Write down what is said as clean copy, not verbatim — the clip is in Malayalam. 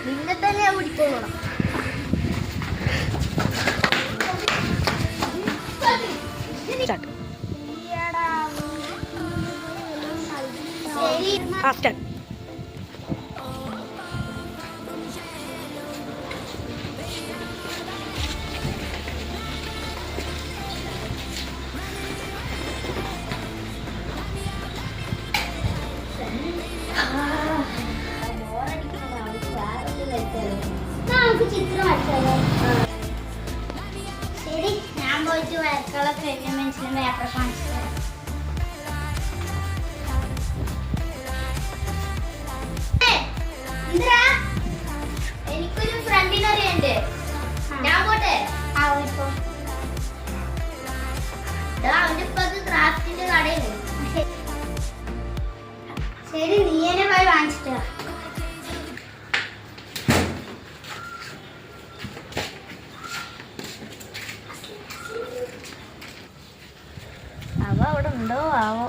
നിന്നെ തന്നെ ഞാൻ പിടിച്ചോളാം. ചിത്രം വരച്ചാലോ? ശരി, ഞാൻ പോയിട്ട് വരക്കളൊക്കെ എന്നെ മനസ്സിലും പേപ്പർ കാണിച്ചു തരാം. എനിക്കൊരു ഫ്രണ്ടിനെ അറിയണ്ട്. ഞാൻ പോട്ടെ. അവന്റെ ഇപ്പൊ ക്രാഫ്റ്റിന്റെ കടയില്. ശരി, നീ എന്നെ പോയി വാങ്ങിച്ചിട്ട് വാ. അവ അവിടെ ഉണ്ടോ ആവോ?